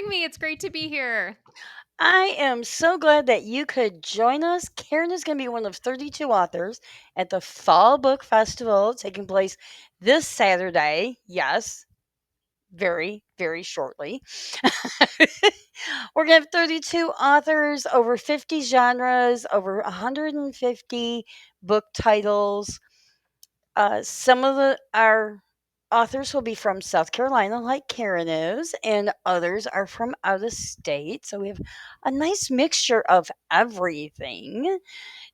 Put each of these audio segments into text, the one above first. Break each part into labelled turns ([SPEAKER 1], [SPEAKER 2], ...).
[SPEAKER 1] having me. It's great to be here.
[SPEAKER 2] I am so glad that you could join us. Karen is going to be one of 32 authors at the Fall Book Festival taking place this Saturday. Yes, very, very shortly. We're going to have 32 authors, over 50 genres, over 150 book titles. Some of our authors will be from South Carolina, like Karen is, and others are from out of state. So we have a nice mixture of everything.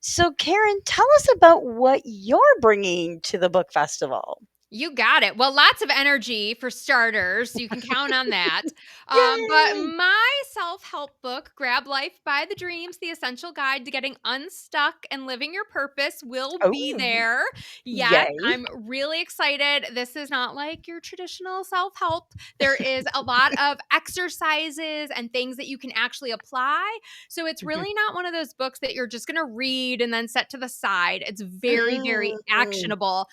[SPEAKER 2] So, Karen, tell us about what you're bringing to the book festival.
[SPEAKER 1] You got it. Well, lots of energy for starters. You can count on that. But
[SPEAKER 2] Yay!
[SPEAKER 1] my self help book, Grab Life by the Dreams, The Essential Guide to Getting Unstuck and Living Your Purpose, will be
[SPEAKER 2] Oh,
[SPEAKER 1] there. Yes,
[SPEAKER 2] yay.
[SPEAKER 1] I'm really excited. This is not like your traditional self help. There is a lot of exercises and things that you can actually apply. So it's
[SPEAKER 2] Mhm.
[SPEAKER 1] really not one of those books that you're just going to read and then set to the side. It's very, very
[SPEAKER 2] Mm.
[SPEAKER 1] actionable,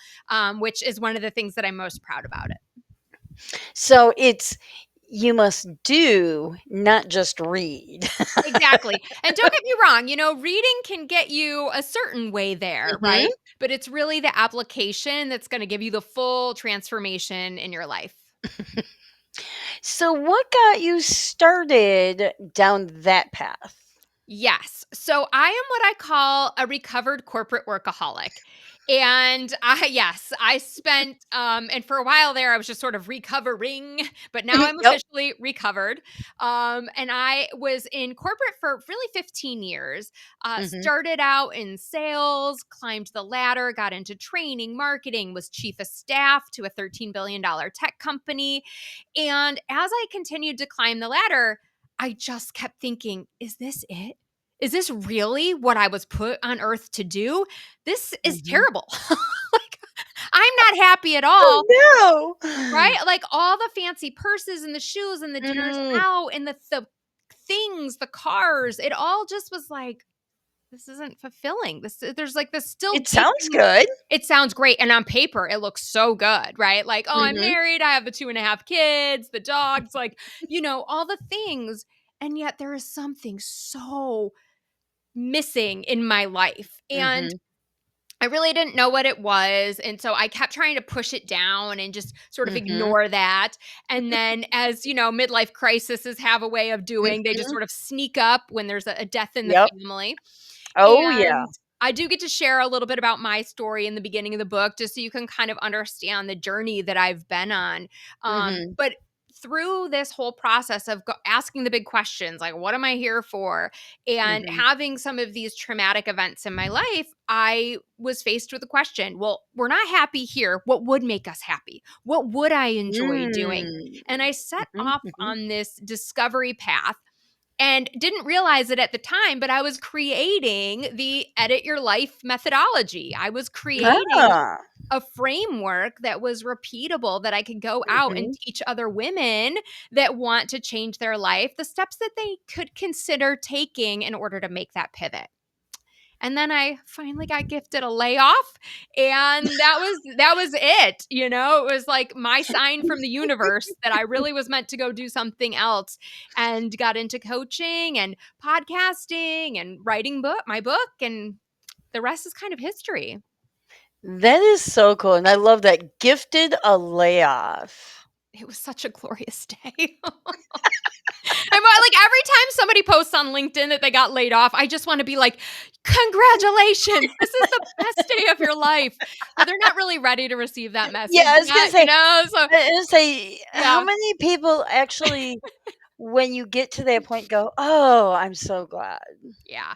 [SPEAKER 1] which is one of the things that I'm most proud about it.
[SPEAKER 2] So it's you must do, not just read.
[SPEAKER 1] Exactly. And don't get me wrong, reading can get you a certain way there,
[SPEAKER 2] Mhm.
[SPEAKER 1] right? But it's really the application that's going to give you the full transformation in your life.
[SPEAKER 2] So, what got you started down that path?
[SPEAKER 1] Yes. So I am what I call a recovered corporate workaholic. And I spent and for a while there I was just sort of recovering, but now I'm
[SPEAKER 2] Yep.
[SPEAKER 1] officially recovered. And I was in corporate for really 15 years.
[SPEAKER 2] Mhm.
[SPEAKER 1] Started out in sales, climbed the ladder, got into training, marketing, was chief of staff to a $13 billion tech company. And as I continued to climb the ladder, I just kept thinking, is this it? Is this really what I was put on earth to do? This is
[SPEAKER 2] Mhm.
[SPEAKER 1] terrible. Like, I'm not happy at all,
[SPEAKER 2] Oh,
[SPEAKER 1] right?
[SPEAKER 2] no.
[SPEAKER 1] Like all the fancy purses and the shoes and the dinners
[SPEAKER 2] Mm.
[SPEAKER 1] out and the things, the cars, it all just was like, this isn't fulfilling. There's like this still
[SPEAKER 2] It sounds
[SPEAKER 1] gaping.
[SPEAKER 2] good.
[SPEAKER 1] It sounds great. And on paper, it looks so good, right? Like, oh, I'm
[SPEAKER 2] Mhm.
[SPEAKER 1] married. I have the 2.5 kids, the dogs, like, all the things. And yet there is something so missing in my life. And
[SPEAKER 2] Mhm.
[SPEAKER 1] I really didn't know what it was. And so I kept trying to push it down and just sort of
[SPEAKER 2] Mhm.
[SPEAKER 1] ignore that. And then, as midlife crises have a way of doing, they just
[SPEAKER 2] Mhm.
[SPEAKER 1] sort of sneak up when there's a death in the
[SPEAKER 2] Yep.
[SPEAKER 1] family.
[SPEAKER 2] Oh, yeah.
[SPEAKER 1] And I do get to share a little bit about my story in the beginning of the book, just so you can kind of understand the journey that I've been on.
[SPEAKER 2] Mhm.
[SPEAKER 1] But through this whole process of asking the big questions, like, what am I here for? And
[SPEAKER 2] Mhm.
[SPEAKER 1] having some of these traumatic events in my life, I was faced with the question, well, we're not happy here. What would make us happy? What would I enjoy doing?
[SPEAKER 2] Mm.
[SPEAKER 1] And I set
[SPEAKER 2] Mhm.
[SPEAKER 1] off
[SPEAKER 2] Mhm.
[SPEAKER 1] on this discovery path and didn't realize it at the time, but I was creating the edit your life methodology. I was creating
[SPEAKER 2] Ah.
[SPEAKER 1] a framework that was repeatable that I could go out and
[SPEAKER 2] Mhm.
[SPEAKER 1] teach other women that want to change their life the steps that they could consider taking in order to make that pivot. And then I finally got gifted a layoff, and that was it. It was like my sign from the universe that I really was meant to go do something else, and got into coaching and podcasting and writing my book, and the rest is kind of history.
[SPEAKER 2] That is so cool, and I love that. Gifted a layoff.
[SPEAKER 1] It was such a glorious day. I'm like, every time somebody posts on LinkedIn that they got laid off, I just want to be like, congratulations. This is the best day of your life. But they're not really ready to receive that
[SPEAKER 2] Yeah,
[SPEAKER 1] message
[SPEAKER 2] I was gonna
[SPEAKER 1] yet,
[SPEAKER 2] say
[SPEAKER 1] So
[SPEAKER 2] how
[SPEAKER 1] yeah.
[SPEAKER 2] many people actually, when you get to that point, go, "Oh, I'm so glad.
[SPEAKER 1] Yeah.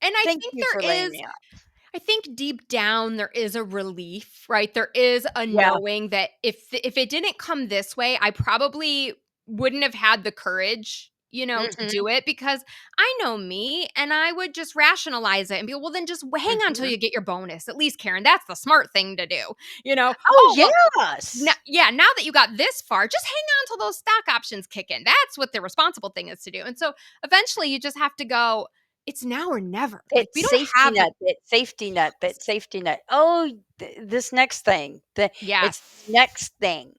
[SPEAKER 1] And I
[SPEAKER 2] Thank
[SPEAKER 1] think
[SPEAKER 2] you for laying me off."
[SPEAKER 1] I think deep down there is a relief, right? There is a
[SPEAKER 2] Yeah.
[SPEAKER 1] knowing that if it didn't come this way, I probably wouldn't have had the courage, to
[SPEAKER 2] Mhm.
[SPEAKER 1] do it, because I know me, and I would just rationalize it and be, well, then just hang on until
[SPEAKER 2] Mhm.
[SPEAKER 1] you get your bonus. At least, Karen, that's the smart thing to do.
[SPEAKER 2] Oh,
[SPEAKER 1] Oh, well,
[SPEAKER 2] yes.
[SPEAKER 1] yeah, now that you got this far, just hang on till those stock options kick in. That's what the responsible thing is to do. And so eventually you just have to go, it's now or never. Like,
[SPEAKER 2] That
[SPEAKER 1] we don't
[SPEAKER 2] safety
[SPEAKER 1] have the
[SPEAKER 2] net, that safety net, that safety net. Oh, this next thing. It's
[SPEAKER 1] Yes.
[SPEAKER 2] next thing.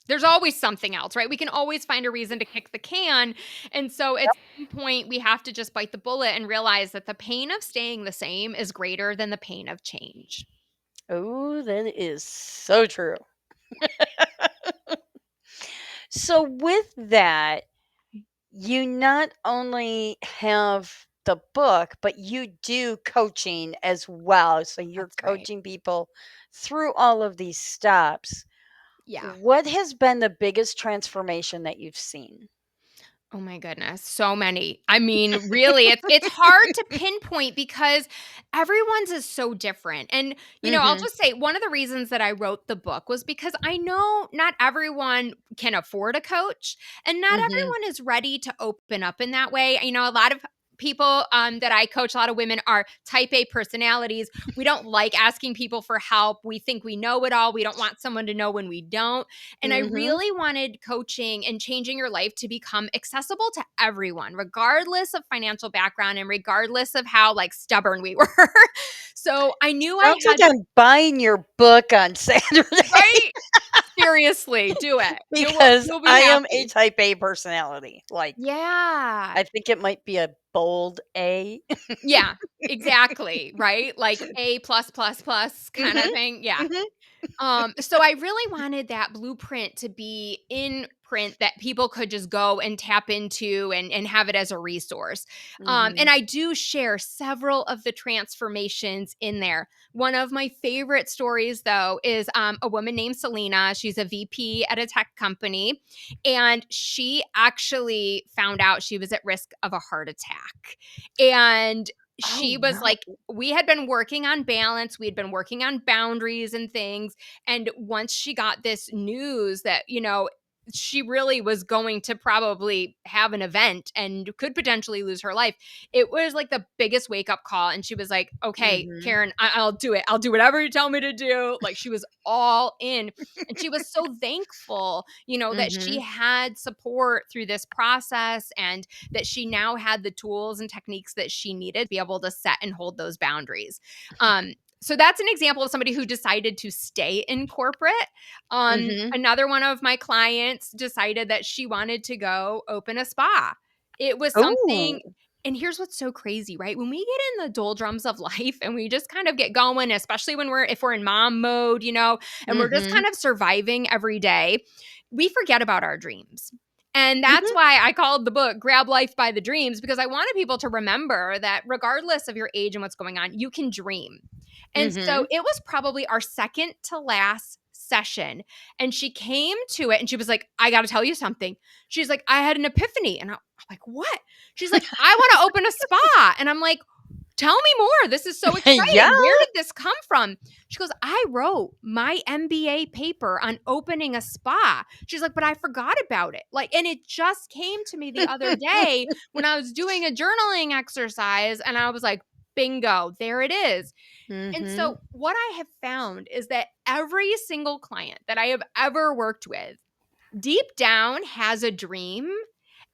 [SPEAKER 1] There's always something else, right? We can always find a reason to kick the can. And so at some point, we have to just bite the bullet and realize that the pain of staying the same is greater than the pain of change.
[SPEAKER 2] Oh, that is so true. So with that, you not only have the book, but you do coaching as well. So you're
[SPEAKER 1] That's right.
[SPEAKER 2] coaching people through all of these steps.
[SPEAKER 1] Yeah.
[SPEAKER 2] What has been the biggest transformation that you've seen?
[SPEAKER 1] Oh my goodness, so many. I mean, really, it's hard to pinpoint because everyone's is so different. And, I'll
[SPEAKER 2] Mhm.
[SPEAKER 1] just say one of the reasons that I wrote the book was because I know not everyone can afford a coach and not
[SPEAKER 2] Mhm.
[SPEAKER 1] everyone is ready to open up in that way. A lot of people that I coach, a lot of women are type A personalities. We don't like asking people for help. We think we know it all. We don't want someone to know when we don't. And I
[SPEAKER 2] Mhm.
[SPEAKER 1] really wanted coaching and changing your life to become accessible to everyone, regardless of financial background and regardless of how like stubborn we were. So I knew I
[SPEAKER 2] Sounds like
[SPEAKER 1] had,
[SPEAKER 2] I'm buying your book on Saturday
[SPEAKER 1] right? Seriously, do it.
[SPEAKER 2] because
[SPEAKER 1] You'll be
[SPEAKER 2] I am a
[SPEAKER 1] happy.
[SPEAKER 2] type A personality. Like,
[SPEAKER 1] Yeah.
[SPEAKER 2] I think it might be a bold A.
[SPEAKER 1] Yeah, exactly. Right? Like A plus plus plus kind of
[SPEAKER 2] Mhm.
[SPEAKER 1] thing. Yeah.
[SPEAKER 2] Mhm.
[SPEAKER 1] So I really wanted that blueprint to be in print that people could just go and tap into and have it as a resource. And
[SPEAKER 2] Mhm.
[SPEAKER 1] I do share several of the transformations in there. One of my favorite stories, though, is a woman named Selena. She's a VP at a tech company, and she actually found out she was at risk of a heart attack. And
[SPEAKER 2] Oh,
[SPEAKER 1] she was
[SPEAKER 2] no.
[SPEAKER 1] like, we had been working on balance, we had been working on boundaries and things, and once she got this news that, she really was going to probably have an event and could potentially lose her life, it was like the biggest wake up call. And she was like, okay,
[SPEAKER 2] Mhm.
[SPEAKER 1] Karen, I'll do it. I'll do whatever you tell me to do. Like she was all in. And she was so thankful, that she
[SPEAKER 2] Mhm.
[SPEAKER 1] had support through this process and that she now had the tools and techniques that she needed to be able to set and hold those boundaries. So that's an example of somebody who decided to stay in corporate.
[SPEAKER 2] Mhm.
[SPEAKER 1] Another one of my clients decided that she wanted to go open a spa. It was
[SPEAKER 2] Ooh.
[SPEAKER 1] something, and here's what's so crazy, right? When we get in the doldrums of life and we just kind of get going, especially if we're in mom mode, and we're just
[SPEAKER 2] Mhm.
[SPEAKER 1] kind of surviving every day, we forget about our dreams. And that's
[SPEAKER 2] Mhm.
[SPEAKER 1] why I called the book Grab Life by the Dreams, because I wanted people to remember that regardless of your age and what's going on, you can dream. And so
[SPEAKER 2] Mhm.
[SPEAKER 1] it was probably our second to last session. And she came to it and she was like, I got to tell you something. She's like, I had an epiphany. And I'm like, what? She's like, I want to open a spa. And I'm like, tell me more. This is so
[SPEAKER 2] Yeah.
[SPEAKER 1] exciting. Where did this come from? She goes, I wrote my MBA paper on opening a spa. She's like, but I forgot about it. Like, and it just came to me the other day when I was doing a journaling exercise. And I was like, bingo, there it is. And
[SPEAKER 2] Mhm.
[SPEAKER 1] so, what I have found is that every single client that I have ever worked with, deep down has a dream.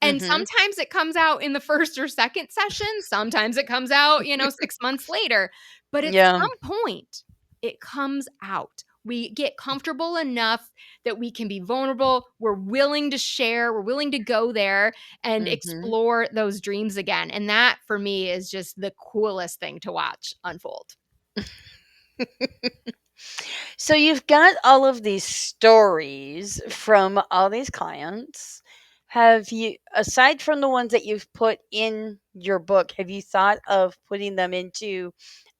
[SPEAKER 1] And
[SPEAKER 2] Mhm.
[SPEAKER 1] sometimes it comes out in the first or second session. Sometimes it comes out, 6 months later. But at
[SPEAKER 2] Yeah.
[SPEAKER 1] some point, it comes out. We get comfortable enough that we can be vulnerable. We're willing to share. We're willing to go there and
[SPEAKER 2] Mhm.
[SPEAKER 1] explore those dreams again. And that for me is just the coolest thing to watch unfold.
[SPEAKER 2] So you've got all of these stories from all these clients. Have you, aside from the ones that you've put in your book, have you thought of putting them into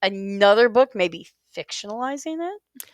[SPEAKER 2] another book, maybe fictionalizing it?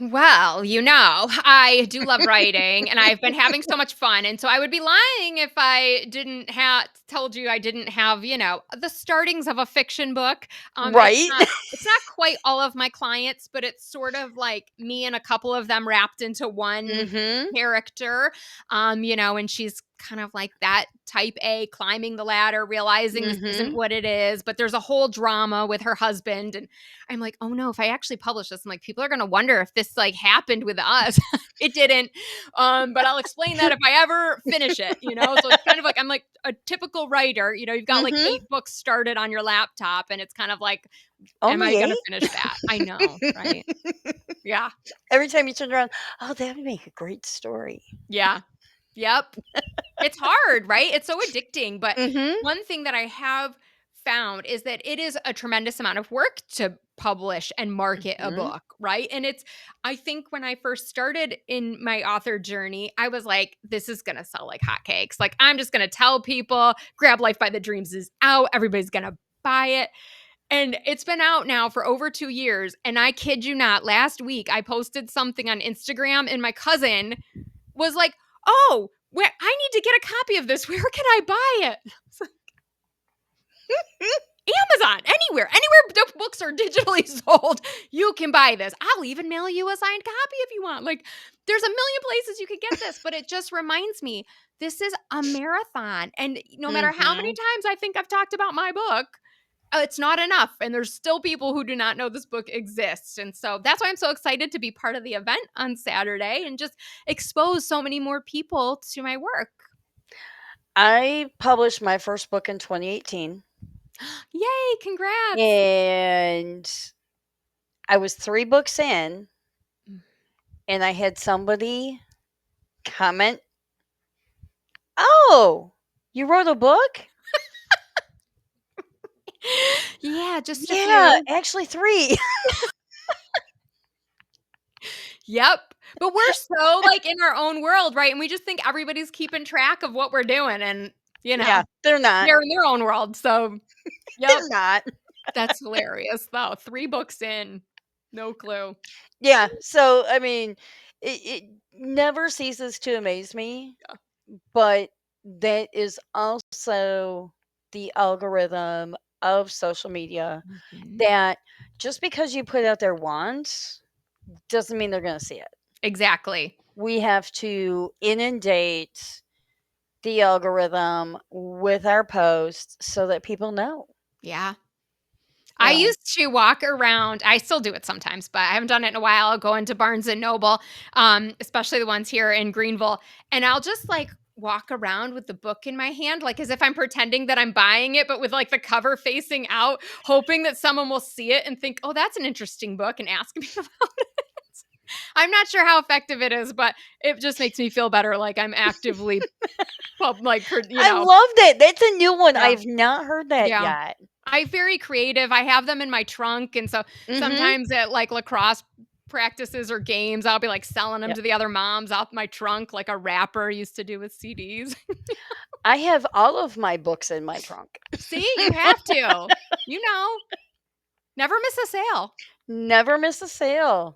[SPEAKER 1] Well, I do love writing and I've been having so much fun. And so I would be lying if I didn't have told you I didn't have, the startings of a fiction book.
[SPEAKER 2] Right.
[SPEAKER 1] It's not quite all of my clients, but it's sort of like me and a couple of them wrapped into one
[SPEAKER 2] Mhm.
[SPEAKER 1] character. And she's kind of like that type A climbing the ladder, realizing this isn't
[SPEAKER 2] Mhm.
[SPEAKER 1] what it is, but there's a whole drama with her husband. And I'm like, oh no, if I actually publish this, I'm like, people are gonna wonder if this like happened with us. It didn't. But I'll explain that if I ever finish it, So it's kind of like I'm like a typical writer, you've got like
[SPEAKER 2] Mhm.
[SPEAKER 1] 8 books started on your laptop, and it's kind of like, am I
[SPEAKER 2] Only
[SPEAKER 1] gonna
[SPEAKER 2] 8?
[SPEAKER 1] finish that? I know, right? Yeah.
[SPEAKER 2] Every time you turn around, oh, that would make a great story.
[SPEAKER 1] Yeah. Yep. It's hard, right? It's so addicting, but
[SPEAKER 2] Mhm.
[SPEAKER 1] one thing that I have found is that it is a tremendous amount of work to publish and market a
[SPEAKER 2] Mhm.
[SPEAKER 1] book, right? And it's I think when I first started in my author journey, I was like, this is going to sell like hotcakes. Like I'm just going to tell people, Grab Life by the Dreams is out, everybody's going to buy it. And it's been out now for over 2 years, and I kid you not, last week I posted something on Instagram and my cousin was like, "Oh, where I need to get a copy of this. Where can I buy it?" It's like, Amazon, anywhere the books are digitally sold, you can buy this. I'll even mail you a signed copy if you want. Like, there's a million places you could get this, but it just reminds me this is a marathon. And no matter how many
[SPEAKER 2] Mhm.
[SPEAKER 1] times I think I've talked about my book, it's not enough. And there's still people who do not know this book exists. And so that's why I'm so excited to be part of the event on Saturday and just expose so many more people to my work.
[SPEAKER 2] I published my first book in 2018,
[SPEAKER 1] Yay, congrats.
[SPEAKER 2] and I was 3 books in, and I had somebody comment, "Oh, you wrote a book?"
[SPEAKER 1] Yeah, just a
[SPEAKER 2] "Yeah,
[SPEAKER 1] few.
[SPEAKER 2] actually 3."
[SPEAKER 1] Yep. But we're so like in our own world, right? And we just think everybody's keeping track of what we're doing and, you
[SPEAKER 2] Yeah,
[SPEAKER 1] know,
[SPEAKER 2] they're not.
[SPEAKER 1] they're in their own world. So, yep.
[SPEAKER 2] They're not.
[SPEAKER 1] That's hilarious though. 3 books in. No clue.
[SPEAKER 2] Yeah, so, I mean, it never ceases to amaze me,
[SPEAKER 1] Yeah.
[SPEAKER 2] but that is also the algorithm of social media,
[SPEAKER 1] Mhm.
[SPEAKER 2] that just because you put it out there once doesn't mean they're gonna see it.
[SPEAKER 1] Exactly.
[SPEAKER 2] We have to inundate the algorithm with our posts so that people know.
[SPEAKER 1] Yeah. I
[SPEAKER 2] So
[SPEAKER 1] used to walk around I still do it sometimes, but I haven't done it in a while. I'll go into Barnes& and Noble, especially the ones here in Greenville, and I'll just, like, walk around with the book in my hand, like, as if I'm pretending that I'm buying it, but with, like, the cover facing out, hoping that someone will see it and think, "Oh, that's an interesting book," and ask me about it. I'm not sure how effective it is, but it just makes me feel better, like I'm actively like,
[SPEAKER 2] I love that. That's a new one.
[SPEAKER 1] Yeah.
[SPEAKER 2] I've not heard that
[SPEAKER 1] Yeah.
[SPEAKER 2] yet.
[SPEAKER 1] I'm very creative. I have them in my trunk, and so
[SPEAKER 2] Mhm.
[SPEAKER 1] sometimes at, like, lacrosse practices or games, I'll be, like, selling them
[SPEAKER 2] Yep.
[SPEAKER 1] to the other moms out my trunk like a rapper used to do with CDs.
[SPEAKER 2] I have all of my books in my trunk.
[SPEAKER 1] See, you have to. You know, never miss a sale.
[SPEAKER 2] Never miss a sale.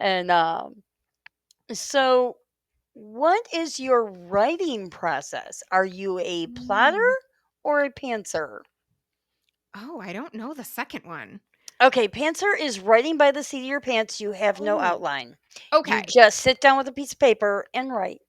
[SPEAKER 2] And, so what is your writing process? Are you a plotter
[SPEAKER 1] Mm.
[SPEAKER 2] or a pantser?
[SPEAKER 1] Oh, I don't know the second one.
[SPEAKER 2] Okay, pantser is writing by the seat of your pants. You have no
[SPEAKER 1] Oh,
[SPEAKER 2] outline. You
[SPEAKER 1] okay.
[SPEAKER 2] just sit down with a piece of paper and write.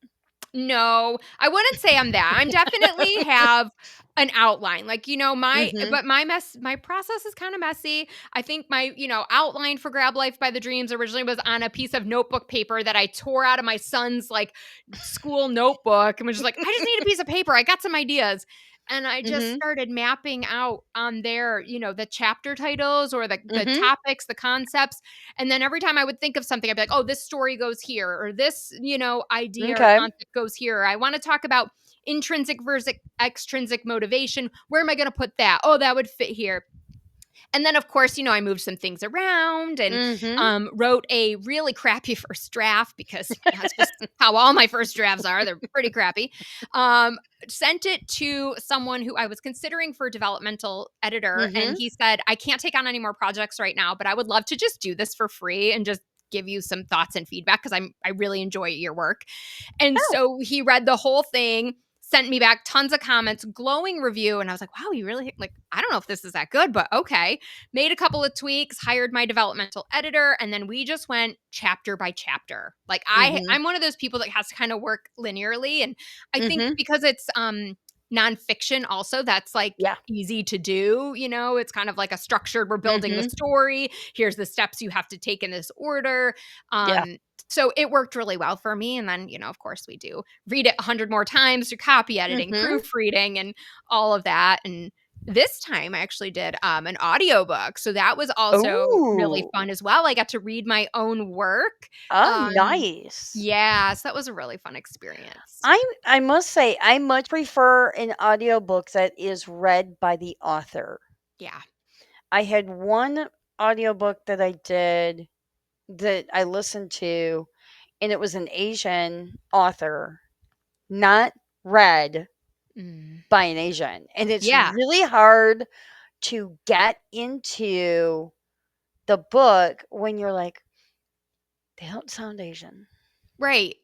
[SPEAKER 1] No, I wouldn't say I'm that. I'm definitely have an outline. Like,
[SPEAKER 2] Mhm.
[SPEAKER 1] but my process is kind of messy. I think my, outline for Grab Life by the Dreams originally was on a piece of notebook paper that I tore out of my son's like school notebook and was just like, I just need a piece of paper. I got some ideas. And I just
[SPEAKER 2] Mhm.
[SPEAKER 1] started mapping out on there, the chapter titles or the
[SPEAKER 2] Mhm.
[SPEAKER 1] topics, the concepts. And then every time I would think of something, I'd be like, oh, this story goes here, or this, idea or
[SPEAKER 2] Okay.
[SPEAKER 1] concept goes here. Or I want to talk about intrinsic versus extrinsic motivation. Where am I going to put that? Oh, that would fit here. And then, of course, I moved some things around and
[SPEAKER 2] Mhm.
[SPEAKER 1] wrote a really crappy first draft because that's just how all my first drafts are. They're pretty crappy. Um, Sent it to someone who I was considering for developmental editor. And
[SPEAKER 2] Mhm.
[SPEAKER 1] he said, I can't take on any more projects right now, but I would love to just do this for free and just give you some thoughts and feedback because I really enjoy your work. And
[SPEAKER 2] Oh.
[SPEAKER 1] so he read the whole thing, sent me back tons of comments, glowing review. And I was like, wow, you really like, I don't know if this is that good, but okay. Made a couple of tweaks, hired my developmental editor, and then we just went chapter by chapter. Like
[SPEAKER 2] Mhm.
[SPEAKER 1] I'm one of those people that has to kind of work linearly. And I think
[SPEAKER 2] Mhm.
[SPEAKER 1] because it's nonfiction also, that's like
[SPEAKER 2] Yeah.
[SPEAKER 1] easy to do. It's kind of like a structured, we're building the
[SPEAKER 2] Mhm.
[SPEAKER 1] story. Here's the steps you have to take in this order.
[SPEAKER 2] Yeah.
[SPEAKER 1] So it worked really well for me. And then, of course, we do read it 100 more times through copy editing,
[SPEAKER 2] Mhm.
[SPEAKER 1] proofreading, and all of that. And this time I actually did, an audiobook, so that was also really
[SPEAKER 2] Ooh.
[SPEAKER 1] fun as well. I got to read my own work.
[SPEAKER 2] Oh,
[SPEAKER 1] Um,
[SPEAKER 2] nice.
[SPEAKER 1] yeah, so that was a really fun experience.
[SPEAKER 2] I must say, I much prefer an audiobook that is read by the author.
[SPEAKER 1] Yeah.
[SPEAKER 2] I had one audiobook that I did that I listened to, and it was an Asian author, not read
[SPEAKER 1] Mm.
[SPEAKER 2] by an Asian. And it's
[SPEAKER 1] Yeah,
[SPEAKER 2] really hard to get into the book when you're like, they don't sound Asian.
[SPEAKER 1] right.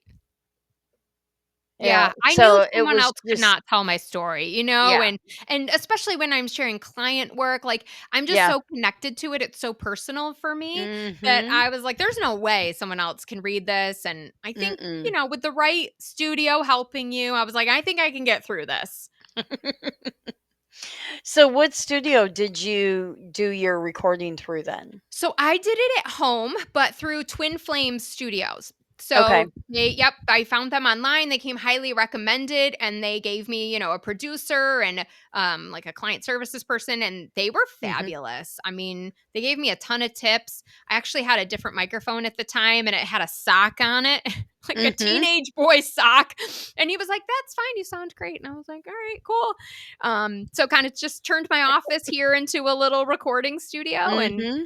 [SPEAKER 2] Yeah.
[SPEAKER 1] Yeah, I knew
[SPEAKER 2] So it
[SPEAKER 1] someone
[SPEAKER 2] was
[SPEAKER 1] else could
[SPEAKER 2] just,
[SPEAKER 1] not tell my story,
[SPEAKER 2] yeah.
[SPEAKER 1] and especially when I'm sharing client work, like, I'm just
[SPEAKER 2] Yeah.
[SPEAKER 1] so connected to it, it's so personal for me that
[SPEAKER 2] Mm-hmm.
[SPEAKER 1] I was like, "There's no way someone else can read this," and I think,
[SPEAKER 2] Mm-mm.
[SPEAKER 1] with the right studio helping you, I was like, "I think I can get through this."
[SPEAKER 2] So what studio did you do your recording through then?
[SPEAKER 1] So I did it at home, but through Twin Flame Studios.
[SPEAKER 2] Okay.
[SPEAKER 1] So I found them online. They came highly recommended, and they gave me, a producer and like a client services person, and they were
[SPEAKER 2] Mhm.
[SPEAKER 1] fabulous. I mean, they gave me a ton of tips. I actually had a different microphone at the time, and it had a sock on it, like a
[SPEAKER 2] Mhm.
[SPEAKER 1] teenage boy sock. And he was like, "That's fine. You sound great." And I was like, "All right, cool." So kind of just turned my office here into a little recording studio, and
[SPEAKER 2] Mhm.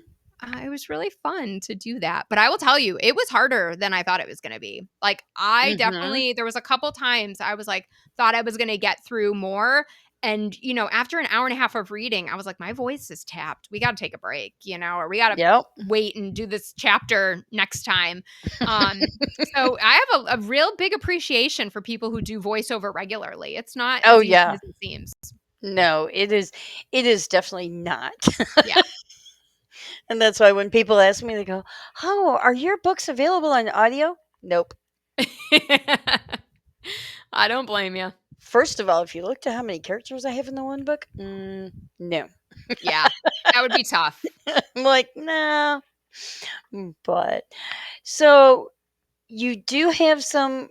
[SPEAKER 1] it was really fun to do that, but I will tell you, it was harder than I thought it was gonna be. Like, I
[SPEAKER 2] Mhm.
[SPEAKER 1] definitely there was a couple times I was like, thought I was gonna get through more, and, after an hour and a half of reading, I was like, "My voice is tapped. We gotta take a break," or "We gotta
[SPEAKER 2] Yep.
[SPEAKER 1] wait and do this chapter next time." Um, so I have a real big appreciation for people who do voiceover regularly. It's not
[SPEAKER 2] Oh,
[SPEAKER 1] as easy
[SPEAKER 2] yeah.
[SPEAKER 1] as it seems.
[SPEAKER 2] No, it is definitely not.
[SPEAKER 1] Yeah.
[SPEAKER 2] And that's why when people ask me, they go, "Oh, are your books available on audio?" Nope.
[SPEAKER 1] I don't blame you.
[SPEAKER 2] First of all, if you looked at how many characters I have in the one book, no.
[SPEAKER 1] Yeah. That would be tough.
[SPEAKER 2] I'm like, "No." But so you do have some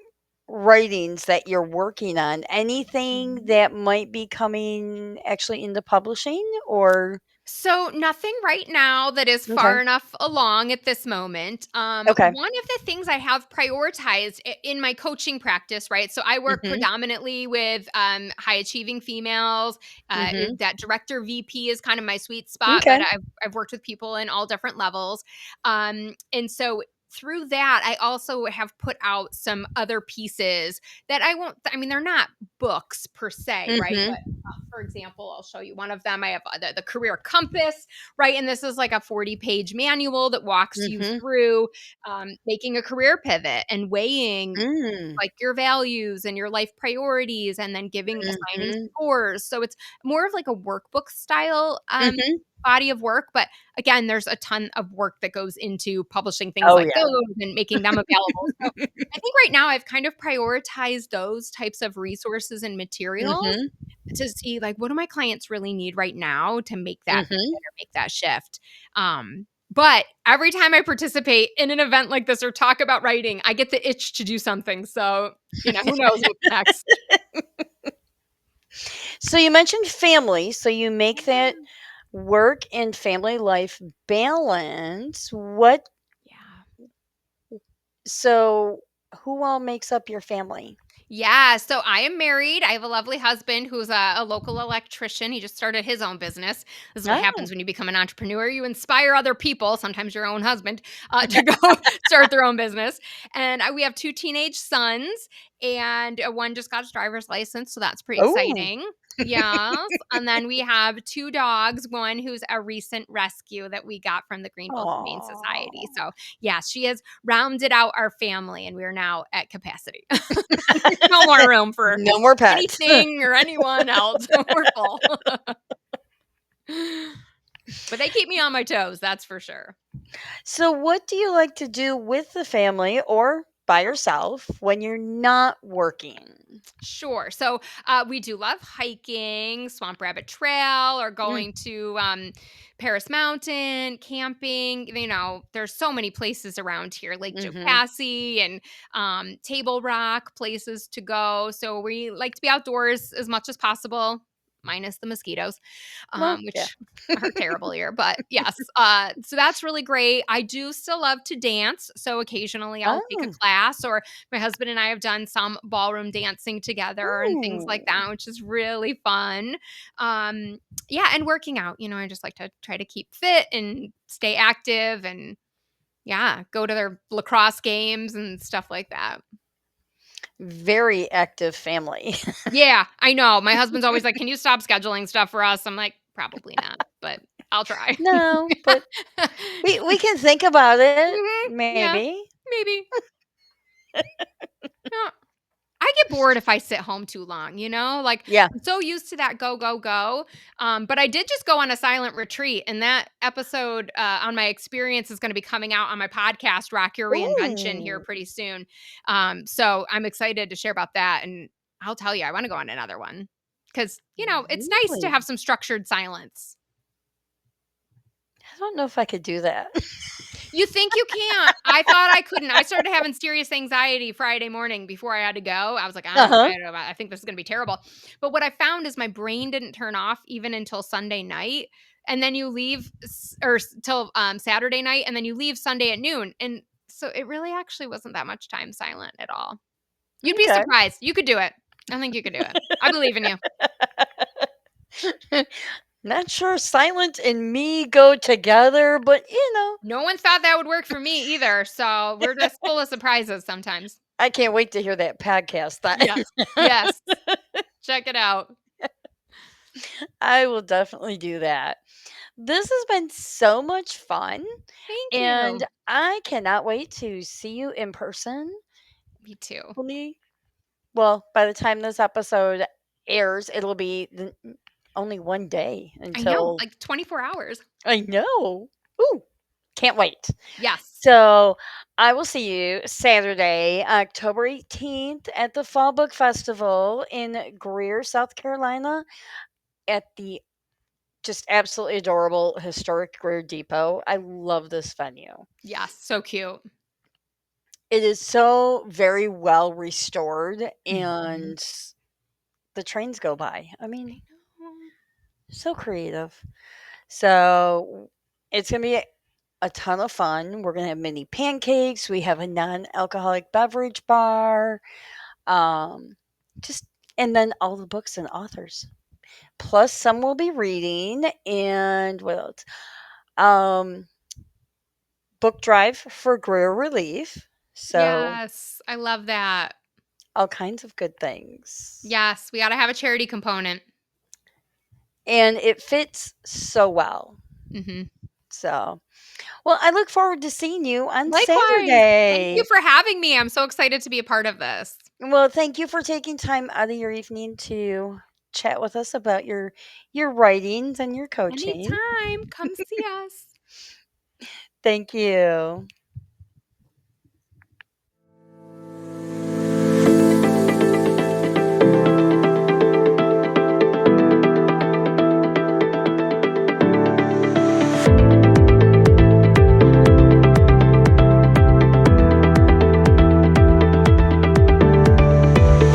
[SPEAKER 2] writings that you're working on. Anything
[SPEAKER 1] Mhm.
[SPEAKER 2] that might be coming actually into publishing or
[SPEAKER 1] So nothing right now that is
[SPEAKER 2] okay.
[SPEAKER 1] far enough along at this moment.
[SPEAKER 2] Okay.
[SPEAKER 1] One of the things I have prioritized in my coaching practice, right? So I work
[SPEAKER 2] Mhm.
[SPEAKER 1] predominantly with high achieving females.
[SPEAKER 2] Mhm.
[SPEAKER 1] That director VP is kind of my sweet spot, but
[SPEAKER 2] Okay.
[SPEAKER 1] I've worked with people in all different levels. And so through that, I also have put out some other pieces that I won't. I mean, they're not books per se, right?
[SPEAKER 2] Mhm.
[SPEAKER 1] For example, I'll show you one of them. I have the career compass, right? And this is like a 40-page manual that walks you
[SPEAKER 2] Mhm.
[SPEAKER 1] through making a career pivot and weighing
[SPEAKER 2] Mm.
[SPEAKER 1] like your values and your life priorities and then assigning
[SPEAKER 2] Mhm.
[SPEAKER 1] scores. So it's more of like a workbook style
[SPEAKER 2] Mhm.
[SPEAKER 1] body of work. But again, there's a ton of work that goes into publishing things
[SPEAKER 2] Oh
[SPEAKER 1] like
[SPEAKER 2] yeah.
[SPEAKER 1] those and making them available. So I think right now I've kind of prioritized those types of resources and materials
[SPEAKER 2] Mhm.
[SPEAKER 1] to see like what do my clients really need right now to make that pivot
[SPEAKER 2] Mhm.
[SPEAKER 1] or make that shift. But every time I participate in an event like this or talk about writing, I get the itch to do something. So, who knows what's next.
[SPEAKER 2] So you mentioned family, so you make that
[SPEAKER 1] Yeah.
[SPEAKER 2] work and family life balance. What
[SPEAKER 1] Yeah.
[SPEAKER 2] so who all makes up your family?
[SPEAKER 1] Yeah, so I am married. I have a lovely husband who's a local electrician. He just started his own business. This is what
[SPEAKER 2] Oh.
[SPEAKER 1] happens when you become an entrepreneur. You inspire other people, sometimes your own husband, to go start their own business. And we have two teenage sons, and one just got his driver's license, so that's pretty
[SPEAKER 2] Oh.
[SPEAKER 1] exciting. Yes. And then we have two dogs, one who's a recent rescue that we got from the Greenville Humane Society.
[SPEAKER 2] Aw.
[SPEAKER 1] So, yeah, she has rounded out our family, and we are now at capacity. No more room for
[SPEAKER 2] No more pets.
[SPEAKER 1] anything or anyone else. We're full. But they keep me on my toes, that's for sure.
[SPEAKER 2] So what do you like to do with the family or by yourself when you're not working?
[SPEAKER 1] Sure. So we do love hiking, Swamp Rabbit Trail, or
[SPEAKER 2] Mm.
[SPEAKER 1] going to Paris Mountain, camping. There's so many places around here, Lake
[SPEAKER 2] Mhm.
[SPEAKER 1] Jocassee and Table Rock, places to go. So we like to be outdoors as much as possible. minus the mosquitoes,
[SPEAKER 2] Well, yeah.
[SPEAKER 1] which are terrible here. But yes, so that's really great. I do still love to dance. So occasionally I'll take a
[SPEAKER 2] Oh.
[SPEAKER 1] class, or my husband and I have done some ballroom dancing together and things like
[SPEAKER 2] Ooh.
[SPEAKER 1] that, which is really fun. Yeah, and working out. I just like to try to keep fit and stay active, and yeah, go to their lacrosse games and stuff like that.
[SPEAKER 2] Very active family.
[SPEAKER 1] Yeah, I know. My husband's always like, "Can you stop scheduling stuff for us?" I'm like, "Probably not, but I'll try."
[SPEAKER 2] No, but we can think about it,
[SPEAKER 1] Yeah,
[SPEAKER 2] maybe.
[SPEAKER 1] maybe. Yeah. I get bored if I sit home too long, like,
[SPEAKER 2] Yeah.
[SPEAKER 1] I'm so used to that go, go, go. But I did just go on a silent retreat, and that episode on my experience is going to be coming out on my podcast, Rock Your Reinvention, here
[SPEAKER 2] Ooh,
[SPEAKER 1] pretty soon. So I'm excited to share about that. And I'll tell you, I want to go on another one because, it's nice to
[SPEAKER 2] really?
[SPEAKER 1] have some structured silence.
[SPEAKER 2] I don't know if I could do that.
[SPEAKER 1] You think you can't. I thought I couldn't. I started having serious anxiety Friday morning before I had to go. I was like,
[SPEAKER 2] Uh-huh.
[SPEAKER 1] I don't know I think this is gonna be terrible. But what I found is my brain didn't turn off even until Sunday night. And then you leave till Saturday night, and then you leave Sunday at noon. And so it really actually wasn't that much time silent at all. You'd be
[SPEAKER 2] Okay.
[SPEAKER 1] surprised. You could do it. I think you could do it. I believe in you.
[SPEAKER 2] Not sure silent and me go together, but
[SPEAKER 1] No one thought that would work for me either. So we're just full of surprises sometimes.
[SPEAKER 2] I can't wait to hear that podcast.
[SPEAKER 1] Yes. Yes. Check it out.
[SPEAKER 2] I will definitely do that. This has been so much fun,
[SPEAKER 1] Thank
[SPEAKER 2] and
[SPEAKER 1] you.
[SPEAKER 2] I cannot wait to see you in person.
[SPEAKER 1] Me too.
[SPEAKER 2] Hopefully, well, by the time this episode airs, it'll be only one day
[SPEAKER 1] I know,
[SPEAKER 2] until
[SPEAKER 1] like 24 hours.
[SPEAKER 2] I know. Ooh, can't wait.
[SPEAKER 1] Yes.
[SPEAKER 2] So I will see you Saturday, October 18th at the Fall Book Festival in Greer, South Carolina, at the just absolutely adorable historic Greer Depot. I love this venue.
[SPEAKER 1] Yes. So cute.
[SPEAKER 2] It is so very well restored,
[SPEAKER 1] Mhm.
[SPEAKER 2] and the trains go by. I
[SPEAKER 1] I
[SPEAKER 2] mean,
[SPEAKER 1] know.
[SPEAKER 2] so creative. So it's going to be a ton of fun. We're going to have mini pancakes. We have a non-alcoholic beverage bar. Um, just and then all the books and authors. Plus some will be reading, and what else? Um, book drive for Greer Relief. So
[SPEAKER 1] Yes. I love that.
[SPEAKER 2] all kinds of good things.
[SPEAKER 1] Yes. We got to have a charity component.
[SPEAKER 2] And it fits so well.
[SPEAKER 1] Mhm.
[SPEAKER 2] So, well, I look forward to seeing you on
[SPEAKER 1] Likewise. Thank you
[SPEAKER 2] Saturday.
[SPEAKER 1] for having me. I'm so excited to be a part of this.
[SPEAKER 2] Well, thank you for taking time out of your evening to chat with us about your writings and your coaching.
[SPEAKER 1] Anytime. Come see us.
[SPEAKER 2] Thank you.